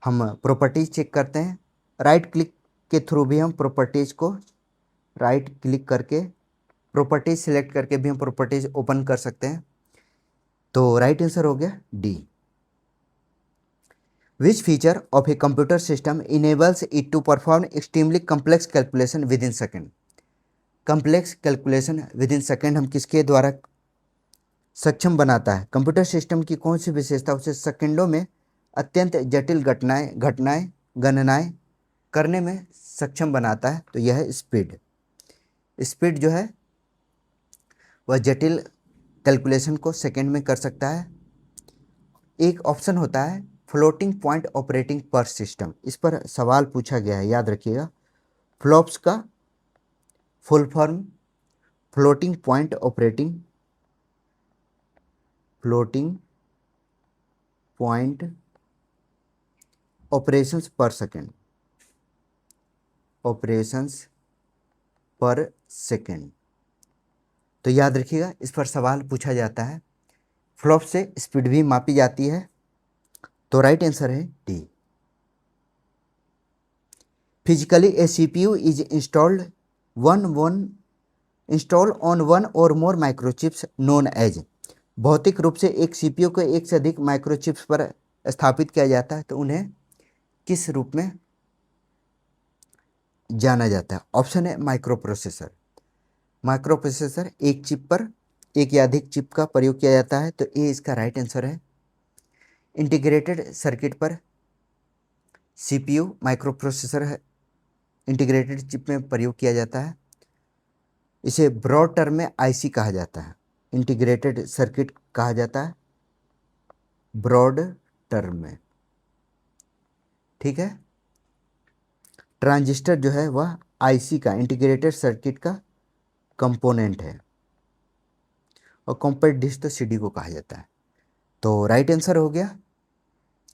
हम प्रॉपर्टीज चेक करते हैं, राइट क्लिक के थ्रू भी हम प्रॉपर्टीज को राइट क्लिक करके प्रॉपर्टीज सिलेक्ट करके भी हम प्रॉपर्टीज ओपन कर सकते हैं। तो राइट आंसर हो गया D. Which feature of a computer system enables it to perform extremely complex calculation within second? Complex calculation within second हम किसके द्वारा सक्षम बनाता है? कंप्यूटर सिस्टम की कौन सी विशेषता उसे सेकंडों में अत्यंत जटिल घटनाएं गणनाएं करने में सक्षम बनाता है? तो यह है स्पीड। स्पीड जो है वह जटिल कैलकुलेशन को सेकंड में कर सकता है। एक ऑप्शन होता है फ्लोटिंग पॉइंट ऑपरेटिंग पर सिस्टम, इस पर सवाल पूछा गया है, याद रखिएगा। फ्लॉप्स का full form floating point operating operations पर सेकेंड, ऑपरेशंस पर सेकेंड। तो याद रखिएगा, इस पर सवाल पूछा जाता है। फ्लॉप से स्पीड भी मापी जाती है। तो राइट आंसर है D. Physically A CPU is installed on one और मोर माइक्रोचिप्स नोन एज। भौतिक रूप से एक सीपीयू को एक से अधिक माइक्रोचिप्स पर स्थापित किया जाता है, तो उन्हें किस रूप में जाना जाता है? ऑप्शन है माइक्रो प्रोसेसर। माइक्रो प्रोसेसर एक चिप पर एक या अधिक चिप का प्रयोग किया जाता है, तो ये इसका राइट आंसर है। इंटीग्रेटेड सर्किट पर सीपीयू माइक्रो प्रोसेसर है, इंटीग्रेटेड चिप में प्रयोग किया जाता है। इसे ब्रॉड टर्म में आईसी कहा जाता है, इंटीग्रेटेड सर्किट कहा जाता है ब्रॉड टर्म में। ठीक है, ट्रांजिस्टर जो है वह आईसी का इंटीग्रेटेड सर्किट का कंपोनेंट है, और कॉम्पैक्ट डिस्क तो सीडी को कहा जाता है। तो राइट आंसर हो गया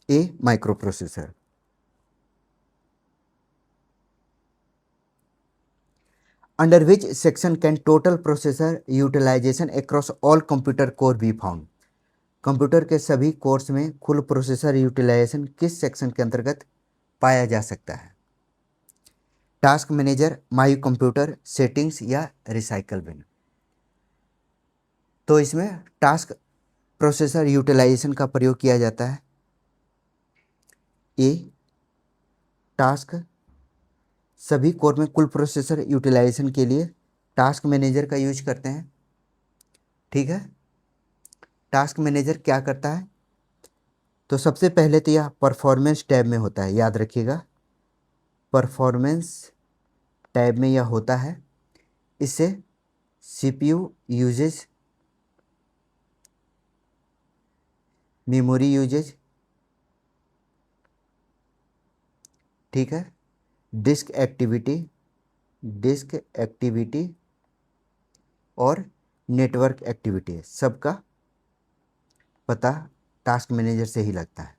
A microprocessor. Under which section can total processor utilization across all computer core be found? Computer के सभी कोर्स में कुल प्रोसेसर यूटिलाइजेशन किस सेक्शन के अंतर्गत पाया जा सकता है? Task manager, my computer, settings या रिसाइकल बिन? तो इसमें टास्क प्रोसेसर यूटिलाइजेशन का प्रयोग किया जाता है। ए टास्क, सभी कोर में कुल प्रोसेसर यूटिलाइजेशन के लिए टास्क मैनेजर का यूज करते हैं। ठीक है, टास्क मैनेजर क्या करता है? तो सबसे पहले तो यह परफॉर्मेंस टैब में होता है, याद रखिएगा, परफॉर्मेंस टैब में यह होता है। इससे सीपीयू यूजेज, मेमोरी यूजेज, ठीक है, डिस्क एक्टिविटी और नेटवर्क एक्टिविटी, सबका पता टास्क मैनेजर से ही लगता है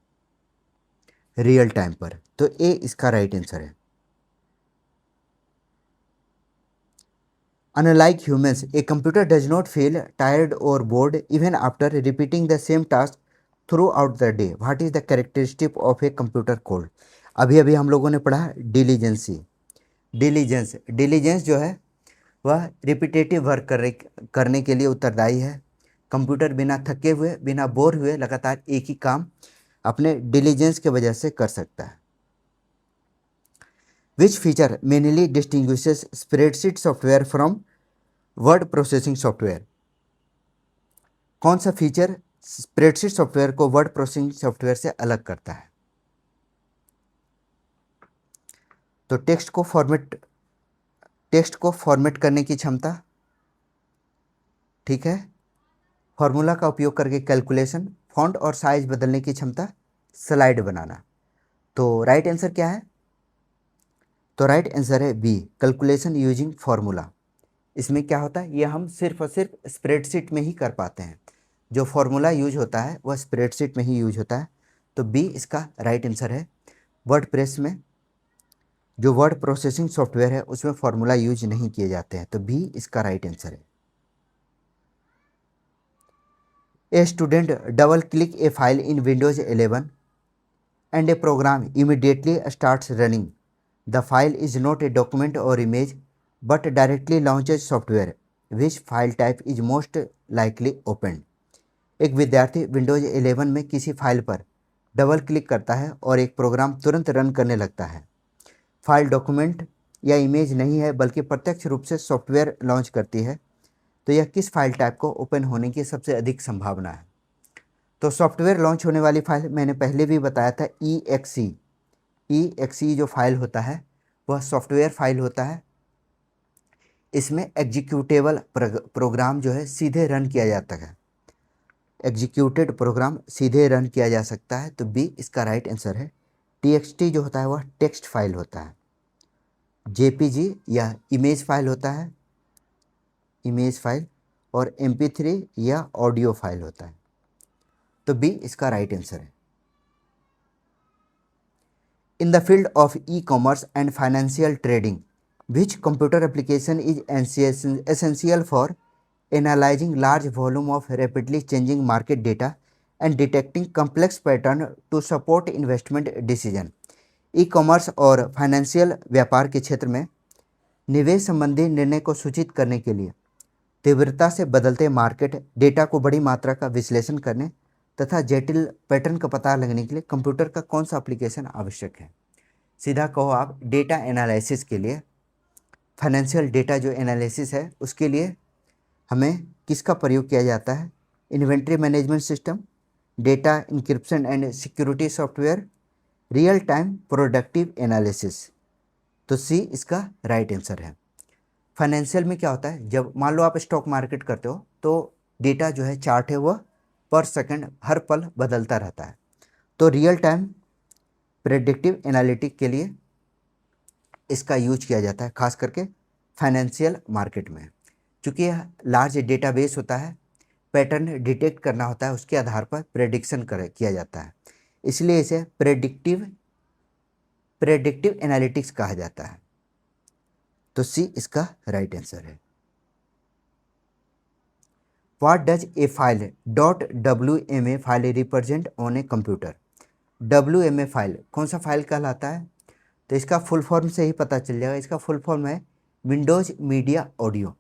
रियल टाइम पर। तो ए इसका राइट आंसर है। Unlike humans, a computer does not feel tired और bored even after repeating the same task throughout the day. What is the characteristic of a computer code? अभी अभी हम लोगों ने पढ़ा डिलीजेंसी। डिलीजेंस जो है वह रिपीटेटिव वर्क करने के लिए उत्तरदायी है। कंप्यूटर बिना थके हुए, बिना बोर हुए लगातार एक ही काम अपने डिलीजेंस के वजह से कर सकता है। Which feature mainly distinguishes spreadsheet software from word processing software? कौन सा फीचर स्प्रेडशीट सॉफ्टवेयर को वर्ड प्रोसेसिंग सॉफ्टवेयर से अलग करता है? तो टेक्स्ट को फॉर्मेट करने की क्षमता, ठीक है, फॉर्मूला का उपयोग करके कैलकुलेशन, फॉन्ट और साइज बदलने की क्षमता, स्लाइड बनाना। तो राइट आंसर क्या है? तो राइट आंसर है बी, कैलकुलेशन यूजिंग फॉर्मूला। इसमें क्या होता है, ये हम सिर्फ और सिर्फ स्प्रेडशीट में ही कर पाते हैं। जो फॉर्मूला यूज होता है वह स्प्रेडशीट में ही यूज होता है। तो बी इसका राइट आंसर है। वर्डप्रेस में जो वर्ड प्रोसेसिंग सॉफ्टवेयर है उसमें फॉर्मूला यूज नहीं किए जाते हैं, तो बी इसका राइट आंसर है। A student double click A file in Windows 11 and a program immediately starts running. The file is not a document or image but directly launches software. Which file type is most likely opened? एक विद्यार्थी विंडोज 11 में किसी फाइल पर डबल क्लिक करता है और एक प्रोग्राम तुरंत रन करने लगता है। फाइल डॉक्यूमेंट या इमेज नहीं है बल्कि प्रत्यक्ष रूप से सॉफ्टवेयर लॉन्च करती है, तो यह किस फाइल टाइप को ओपन होने की सबसे अधिक संभावना है? तो सॉफ्टवेयर लॉन्च होने वाली फाइल मैंने पहले भी बताया था, EXE जो फाइल होता है वह सॉफ्टवेयर फाइल होता है। इसमें एग्जीक्यूटेबल प्रोग्राम जो है सीधे रन किया जाता है, एग्जीक्यूटेड प्रोग्राम सीधे रन किया जा सकता है, तो बी इसका राइट आंसर है। TXT जो होता है वह टेक्स्ट फाइल होता है। JPG या इमेज फाइल होता है, इमेज फाइल, और MP3 या ऑडियो फाइल होता है, तो बी इसका राइट आंसर है। In the field of e-commerce and financial trading, which computer application is essential for analyzing large volume of rapidly changing market data and detecting complex pattern to support investment decision? E-commerce और फाइनेंशियल व्यापार के क्षेत्र में निवेश संबंधी निर्णय को सूचित करने के लिए तीव्रता से बदलते मार्केट डेटा को बड़ी मात्रा का विश्लेषण करने तथा जटिल पैटर्न का पता लगने के लिए कंप्यूटर का कौन सा एप्लीकेशन आवश्यक है? सीधा कहो आप, डेटा एनालिसिस के लिए, फाइनेंशियल डेटा जो एनालिसिस है उसके लिए हमें किसका प्रयोग किया जाता है? Inventory management system, data encryption and security software, real time productive analysis, तो सी इसका राइट आंसर है। फाइनेंशियल में क्या होता है, जब मान लो आप स्टॉक मार्केट करते हो तो डेटा जो है चार्ट है वह पर सेकंड हर पल बदलता रहता है, तो रियल टाइम प्रेडिक्टिव एनालिटिक के लिए इसका यूज किया जाता है, खास करके फाइनेंशियल मार्केट में। चूँकि यह लार्ज डेटाबेस होता है, पैटर्न डिटेक्ट करना होता है, उसके आधार पर प्रेडिक्शन किया जाता है, इसलिए इसे प्रेडिक्टिव एनालिटिक्स कहा जाता है, तो सी इसका राइट आंसर है। What does a file .wma file represent on a computer? WMA file कौन सा फाइल कहलाता है? तो इसका फुल फॉर्म से ही पता चल जाएगा। इसका फुल फॉर्म है विंडोज मीडिया ऑडियो,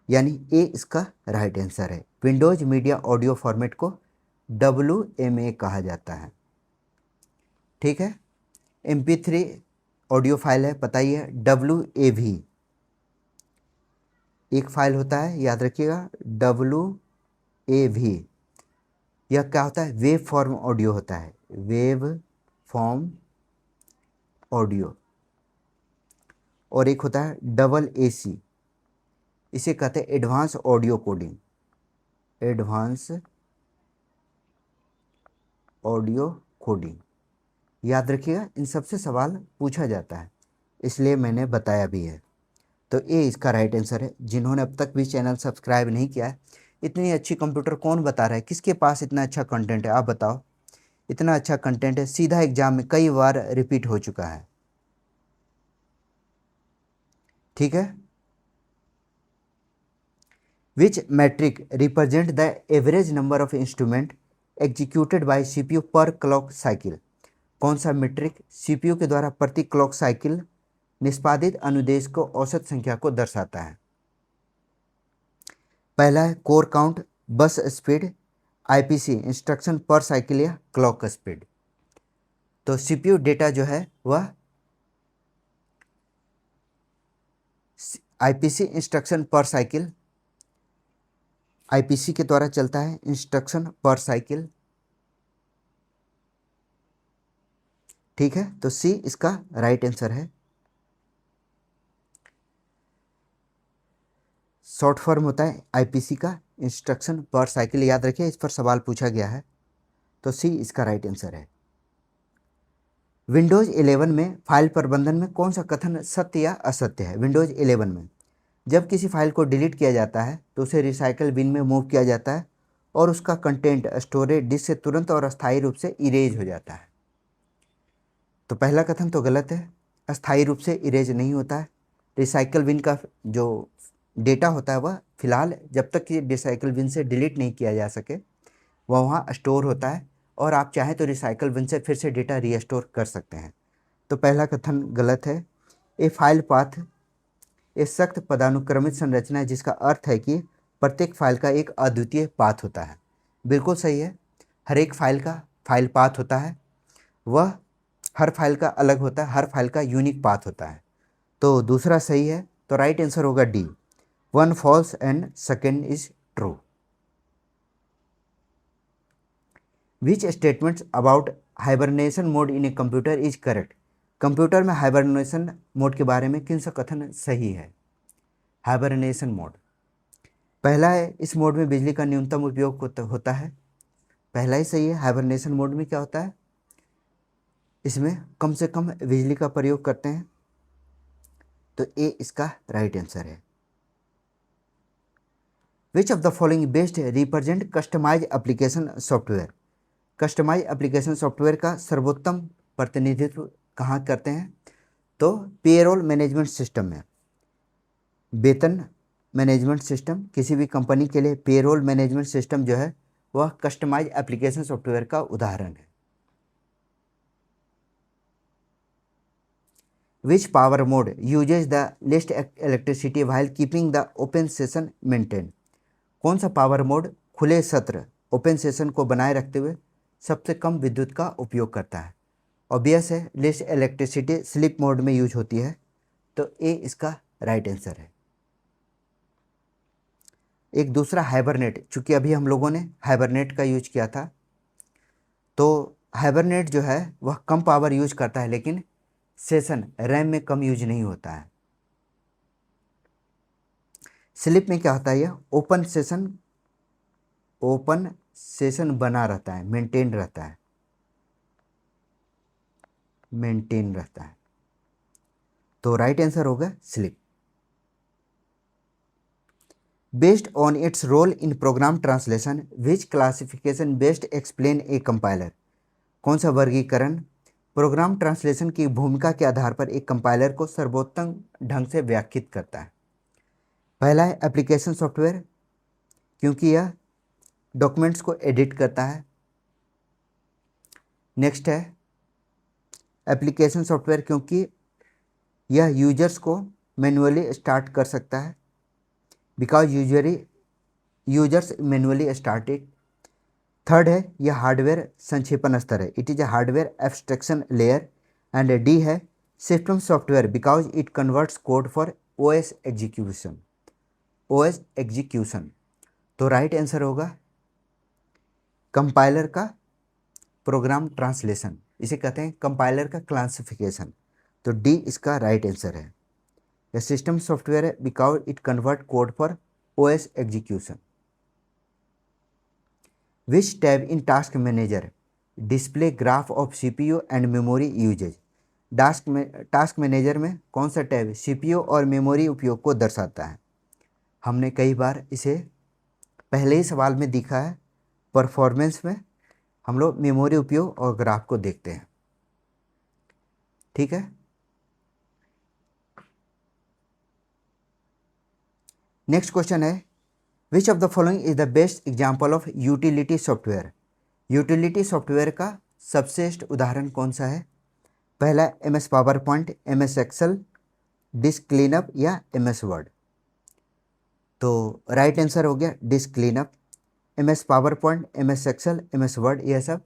यानी ए इसका राइट आंसर है। विंडोज मीडिया ऑडियो फॉर्मेट को WMA कहा जाता है, ठीक है। MP3 ऑडियो फाइल है, पता ही है। WAV एक फाइल होता है, याद रखिएगा, WAV यह क्या होता है? वेव फॉर्म ऑडियो होता है, वेव फॉर्म ऑडियो। और एक होता है AAC, इसे कहते हैं advance audio coding, advance audio coding. याद रखिएगा, इन सबसे सवाल पूछा जाता है, इसलिए मैंने बताया भी है, तो ए इसका राइट आंसर है। जिन्होंने अब तक भी चैनल सब्सक्राइब नहीं किया है, इतनी अच्छी कंप्यूटर कौन बता रहा है? किसके पास इतना अच्छा कंटेंट है? आप बताओ। इतना अच्छा कंटेंट है, सीधा एग्जाम में कई बार रिपीट हो चुका है, ठीक है। Which metric represent the average number of instrument executed by CPU per clock cycle? कौन सा मीट्रिक CPU के द्वारा प्रति क्लॉक साइकिल निष्पादित अनुदेश को औसत संख्या को दर्शाता है? पहला है कोर काउंट, बस स्पीड, IPC इंस्ट्रक्शन पर साइकिल या क्लॉक स्पीड। तो CPU डेटा जो है वह IPC इंस्ट्रक्शन पर साइकिल, IPC के द्वारा चलता है, इंस्ट्रक्शन पर साइकिल, ठीक है। तो सी इसका राइट आंसर है। शॉर्ट फॉर्म होता है IPC का, इंस्ट्रक्शन पर साइकिल, याद रखिए, इस पर सवाल पूछा गया है, तो सी इसका राइट आंसर है। विंडोज 11 में फाइल प्रबंधन में कौन सा कथन सत्य या असत्य है? विंडोज 11 में जब किसी फाइल को डिलीट किया जाता है तो उसे रिसाइकल बिन में मूव किया जाता है और उसका कंटेंट स्टोरेज डिस्क से तुरंत और अस्थायी रूप से इरेज हो जाता है। तो पहला कथन तो गलत है। अस्थायी रूप से इरेज नहीं होता है। रिसाइकल बिन का जो डेटा होता है वह फिलहाल जब तक कि रिसाइकल बिन से डिलीट नहीं किया जा सके वह वहाँ स्टोर होता है, और आप चाहें तो रिसाइकल बिन से फिर से डेटा रीस्टोर कर सकते हैं। तो पहला कथन गलत है। ए फाइल पाथ एक सख्त पदानुक्रमित संरचना है जिसका अर्थ है कि प्रत्येक फाइल का एक अद्वितीय पाथ होता है। बिल्कुल सही है, हर एक फाइल का फाइल पाथ होता है, वह हर फाइल का अलग होता है, हर फाइल का यूनिक पाथ होता है। तो दूसरा सही है, तो राइट आंसर होगा D, 1 false and second is true. Which statements about hibernation mode in a computer is correct. Computer में हाइबरनेशन मोड के बारे में किन सा कथन सही है। हाइबरनेशन मोड, पहला है इस मोड में बिजली का न्यूनतम उपयोग होता है, पहला ही सही है। हाइबरनेशन मोड में क्या होता है, इसमें कम से कम बिजली का प्रयोग करते हैं, तो ए इसका राइट आंसर है। Which of the following best represent customize application software. कस्टमाइज एप्लीकेशन सॉफ्टवेयर का सर्वोत्तम प्रतिनिधित्व कहाँ करते हैं, तो पेरोल मैनेजमेंट सिस्टम में। वेतन मैनेजमेंट सिस्टम, किसी भी कंपनी के लिए पेरोल मैनेजमेंट सिस्टम जो है वह कस्टमाइज एप्लीकेशन सॉफ्टवेयर का उदाहरण है। Which power mode uses the list electricity while keeping the open session maintain. कौन सा पावर मोड खुले सत्र ओपन सेशन को बनाए रखते हुए सबसे कम विद्युत का उपयोग करता है। ऑब्वियस है, लिस्ट इलेक्ट्रिसिटी स्लीप मोड में यूज होती है, तो ए इसका राइट आंसर है। एक दूसरा हाइबरनेट, चूंकि अभी हम लोगों ने हाइबरनेट का यूज किया था, तो हाइबरनेट जो है वह कम पावर यूज करता है लेकिन सेशन रैम में कम यूज नहीं होता है। स्लीप में क्या होता है, यह ओपन सेशन बना रहता है, मेंटेन रहता है, तो राइट आंसर होगा sleep. Based on its role in program translation which classification best explain a compiler. कौन सा वर्गीकरण प्रोग्राम ट्रांसलेशन की भूमिका के आधार पर एक कंपाइलर को सर्वोत्तम ढंग से व्याख्यायित करता है। पहला है एप्लीकेशन सॉफ्टवेयर, क्योंकि यह डॉक्यूमेंट्स को एडिट करता है। नेक्स्ट है एप्लीकेशन सॉफ्टवेयर क्योंकि यह यूजर्स को मैन्युअली स्टार्ट कर सकता है, because users manually started. Third है यह हार्डवेयर संक्षेपण स्तर है, it is a hardware abstraction layer. And D है system software because it converts code for OS execution. तो राइट आंसर होगा कंपाइलर का प्रोग्राम ट्रांसलेशन, इसे कहते हैं कंपाइलर का क्लासिफिकेशन, तो डी इसका राइट आंसर है। यह सिस्टम सॉफ्टवेयर है because it convert code for OS execution. Which tab in task manager display graph of CPU and memory usage. Task manager में कौन सा टैब सीपीयू और मेमोरी उपयोग को दर्शाता है। हमने कई बार इसे पहले ही सवाल में देखा है, परफॉर्मेंस में हम लोग मेमोरी उपयोग और ग्राफ को देखते हैं, ठीक है। नेक्स्ट क्वेश्चन है which of the following is the best example of utility software. Utility software का सबश्रेष्ठ उदाहरण कौन सा है। पहला MS PowerPoint, MS Excel, disk cleanup या MS वर्ड। तो राइट आंसर हो गया disk cleanup. MS PowerPoint, MS Excel, MS Word यह सब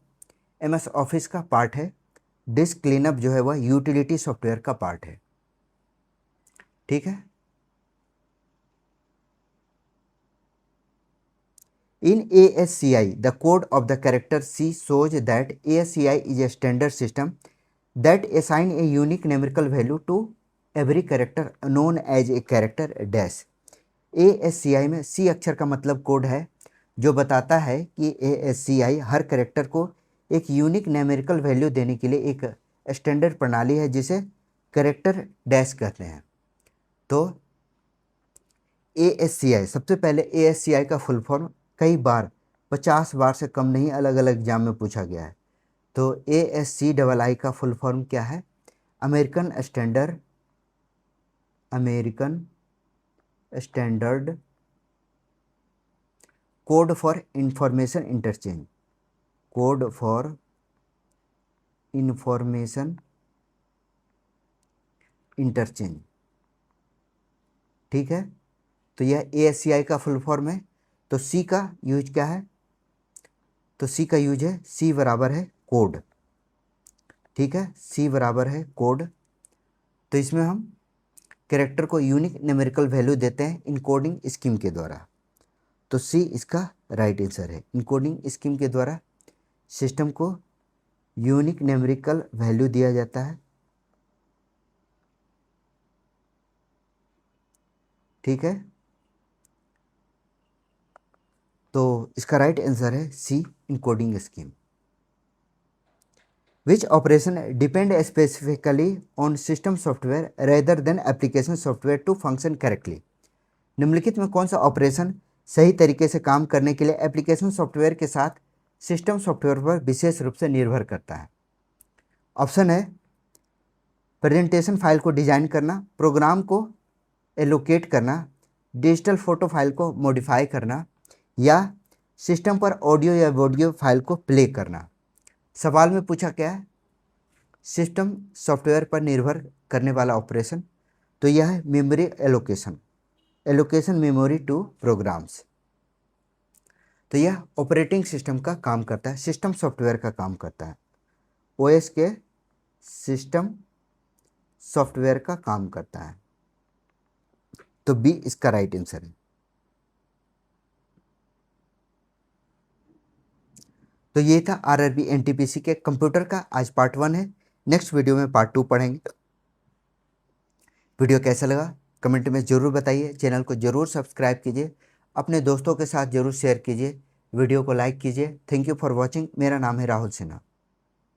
MS ऑफिस का पार्ट है। डिस्क क्लीनअप जो है वह यूटिलिटी सॉफ्टवेयर का पार्ट है, ठीक है। In ASCII, the code of the character C shows that ASCII is a standard system that assign a unique numerical value to every character known as a character dash. ASCII में C अक्षर का मतलब कोड है जो बताता है कि ASCII हर कैरेक्टर को एक यूनिक न्यूमेरिकल वैल्यू देने के लिए एक स्टैंडर्ड प्रणाली है जिसे कैरेक्टर डैश कहते हैं। तो ASCII, सबसे पहले ASCII का फुल फॉर्म कई बार 50 बार से कम नहीं अलग अलग एग्जाम में पूछा गया है। तो ASCII का फुल फॉर्म क्या है, American standard code for information interchange, code for information interchange, ठीक है। तो यह ASCI का फुल फॉर्म है। तो सी का यूज क्या है, तो सी का यूज है, सी बराबर है कोड, ठीक है, सी बराबर है कोड। तो इसमें हम कैरेक्टर को यूनिक न्यूमेरिकल वैल्यू देते हैं इनकोडिंग स्कीम के द्वारा। तो सी इसका राइट आंसर है। इनकोडिंग स्कीम के द्वारा सिस्टम को यूनिक न्यूमेरिकल वैल्यू दिया जाता है, ठीक है। तो इसका राइट आंसर है C, encoding scheme. Which operation depend specifically on system software rather than application software to function correctly. निम्नलिखित में कौन सा ऑपरेशन सही तरीके से काम करने के लिए एप्लीकेशन सॉफ्टवेयर के साथ सिस्टम सॉफ्टवेयर पर विशेष रूप से निर्भर करता है। ऑप्शन है प्रेजेंटेशन फाइल को डिजाइन करना, प्रोग्राम को एलोकेट करना, डिजिटल फोटो फाइल को मॉडिफाई करना, या सिस्टम पर ऑडियो या वीडियो फाइल को प्ले करना। सवाल में पूछा क्या है, सिस्टम सॉफ्टवेयर पर निर्भर करने वाला ऑपरेशन, तो यह है memory allocation memory to programs. तो यह ऑपरेटिंग सिस्टम का काम करता है, सिस्टम सॉफ्टवेयर का काम करता है, OS के सिस्टम सॉफ्टवेयर का काम करता है। तो बी इसका राइट आंसर है। तो ये था RRB NTPC के कंप्यूटर का आज पार्ट 1 है। नेक्स्ट वीडियो में पार्ट 2 पढ़ेंगे। वीडियो कैसा लगा कमेंट में ज़रूर बताइए। चैनल को ज़रूर सब्सक्राइब कीजिए, अपने दोस्तों के साथ ज़रूर शेयर कीजिए, वीडियो को लाइक कीजिए। Thank you for watching. मेरा नाम है राहुल सिन्हा।